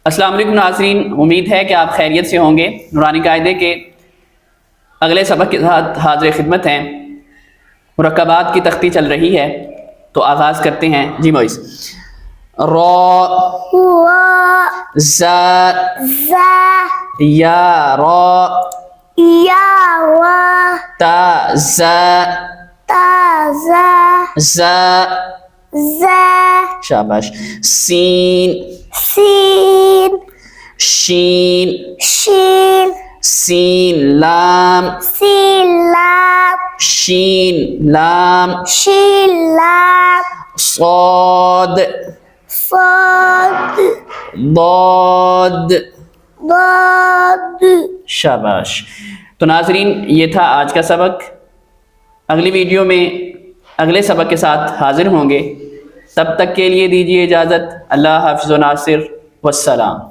अस्सलाम वालेकुम नाज़रीन, उम्मीद है कि आप खैरियत से होंगे। नूरानी कायदे के अगले सबक के साथ हाज़िर खिदमत हैं। मुरक्कबात की तख्ती चल रही है, तो आगाज़ करते हैं। जी मोइस। रॉ ज़ा या रॉ ता ज़ा ज़ा शाबाश। सीन शीन सीन लाम शीन लाम صاد ضاد शाबाश। तो नाज़रीन, ये था आज का सबक। अगली वीडियो में अगले सबक के साथ हाजिर होंगे। तब तक के लिए दीजिए इजाज़त। अल्लाह हाफ़िज़ व नासिर। वस्सलाम।